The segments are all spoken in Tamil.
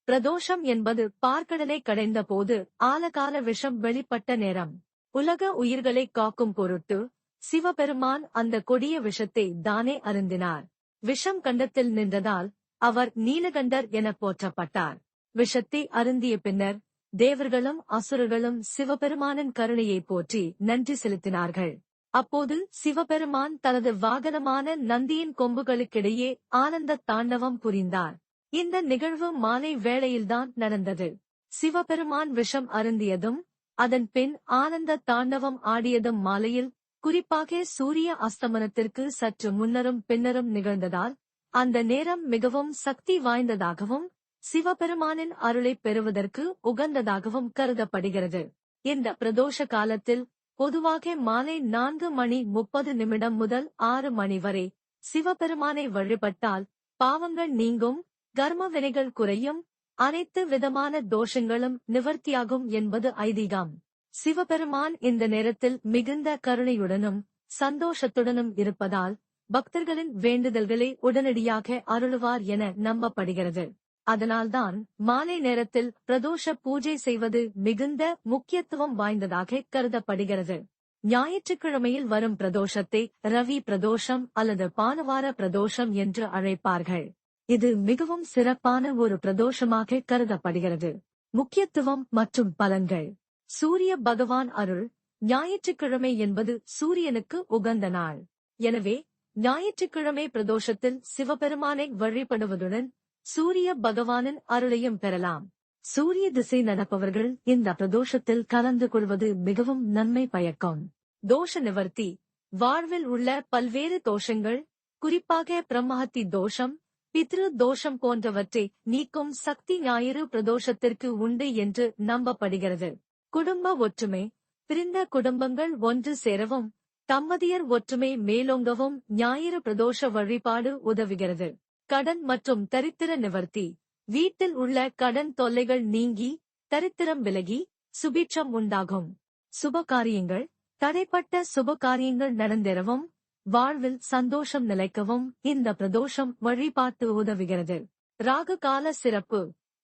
பிரதோஷம் என்பது பார்க்கடலை கடைந்த போது ஆலகால விஷம் வெளிப்பட்ட நேரம். உலக உயிர்களை காக்கும் பொருட்டு சிவபெருமான் அந்த கொடிய விஷத்தை தானே அருந்தினார். விஷம் கண்டத்தில் நின்றதால் அவர் நீலகண்டர் என போற்றப்பட்டார். விஷத்தை அருந்திய பின்னர் தேவர்களும் அசுரர்களும் சிவபெருமானின் கருணையை போற்றி நன்றி செலுத்தினார்கள். அப்போது சிவபெருமான் தனது வாகனமான நந்தியின் கொம்புகளுக்கிடையே ஆனந்த தாண்டவம் புரிந்தார். இந்த நிகழ்வு மாலை வேளையில்தான் நடந்தது. சிவபெருமான் விஷம் அருந்தியதும் அதன் பின் ஆனந்த தாண்டவம் ஆடியதும் மாலையில், குறிப்பாக சூரிய அஸ்தமனத்திற்கு சற்று முன்னரும் பின்னரும் நிகழ்ந்ததால் அந்த நேரம் மிகவும் சக்தி வாய்ந்ததாகவும் சிவபெருமானின் அருளைப் பெறுவதற்கு உகந்ததாகவும் கருதப்படுகிறது. இந்த பிரதோஷ காலத்தில் பொதுவாக மாலை 4:30 முதல் 6 மணி வரை சிவபெருமானை வழிபட்டால் பாவங்கள் நீங்கும், கர்ம வினைகள் குறையும், அனைத்து விதமான தோஷங்களும் நிவர்த்தியாகும் என்பது ஐதீகம். சிவபெருமான் இந்த நேரத்தில் மிகுந்த கருணையுடனும் சந்தோஷத்துடனும் இருப்பதால் பக்தர்களின் வேண்டுதல்களை உடனடியாக அருளுவார் என நம்பப்படுகிறது. அதனால்தான் மாலை நேரத்தில் பிரதோஷ பூஜை செய்வது மிகுந்த முக்கியத்துவம் வாய்ந்ததாக கருதப்படுகிறது. ஞாயிற்றுக்கிழமையில் வரும் பிரதோஷத்தை ரவி பிரதோஷம் அல்லது பானுவார பிரதோஷம் என்று அழைப்பார்கள். இது மிகவும் சிறப்பான ஒரு பிரதோஷமாக கருதப்படுகிறது. முக்கியத்துவம் மற்றும் பலன்கள். சூரிய பகவான் அருள். ஞாயிற்றுக்கிழமை என்பது சூரியனுக்கு உகந்த நாள். எனவே ஞாயிற்றுக்கிழமை பிரதோஷத்தில் சிவபெருமானை வழிபடுவதுடன் சூரிய பகவானின் அருளையும் பெறலாம். சூரிய திசை நடப்பவர்கள் இந்த பிரதோஷத்தில் கலந்து கொள்வது மிகவும் நன்மை பயக்கும். தோஷ நிவர்த்தி. வாழ்வில் உள்ள பல்வேறு தோஷங்கள், குறிப்பாக பிரம்மஹத்தி தோஷம், பித்ரு தோஷம் போன்றவற்றை நீக்கும் சக்தி ஞாயிறு பிரதோஷத்திற்கு உண்டு என்று நம்பப்படுகிறது. குடும்ப ஒற்றுமை. பிரிந்த குடும்பங்கள் ஒன்று சேரவும் தம்பதியர் ஒற்றுமை மேலோங்கவும் ஞாயிறு பிரதோஷ வழிபாடு உதவுகிறது. கடன் மற்றும் தரித்திர நிவர்த்தி. வீட்டில் உள்ள கடன் தொல்லைகள் நீங்கி தரித்திரம் விலகி சுபிட்சம் உண்டாகும். சுபகாரியங்கள். தடைப்பட்ட சுபகாரியங்கள் நடந்தேறவும் வாழ்வில் சந்தோஷம் நிலைக்கவும் இந்த பிரதோஷம் வழிபாட்டு உதவுகிறது. ராகு கால சிறப்பு.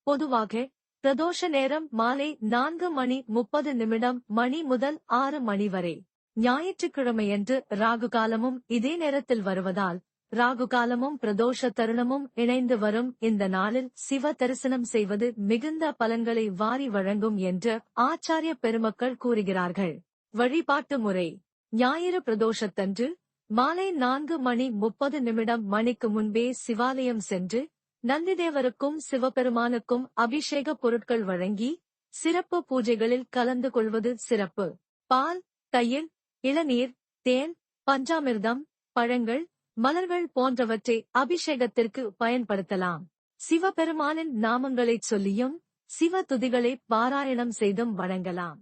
பொதுவாக பிரதோஷ நேரம் மாலை 4:30 மணி முதல் 6 மணி வரை. ஞாயிற்றுக்கிழமையன்று ராகு காலமும் இதே நேரத்தில் வருவதால் ராகு காலமும் பிரதோஷ தருணமும் இணைந்து வரும் இந்த நாளில் சிவ தரிசனம் செய்வது மிகுந்த பலன்களை வாரி வழங்கும் என்று ஆச்சாரிய பெருமக்கள் கூறுகிறார்கள். வழிபாட்டு முறை. ஞாயிறு பிரதோஷத்தன்று மாலை 4:30 மணிக்கு முன்பே சிவாலயம் சென்று நந்திதேவருக்கும் சிவபெருமானுக்கும் அபிஷேக பொருட்கள் வழங்கி சிறப்பு பூஜைகளில் கலந்து கொள்வது சிறப்பு. பால், தயிர், இளநீர், தேன், பஞ்சாமிர்தம், பழங்கள், மலர்கள் போன்றவற்றை அபிஷேகத்திற்கு பயன்படுத்தலாம். சிவபெருமானின் நாமங்களைச் சொல்லியும் சிவ துதிகளை பாராயணம் செய்தும் வணங்கலாம்.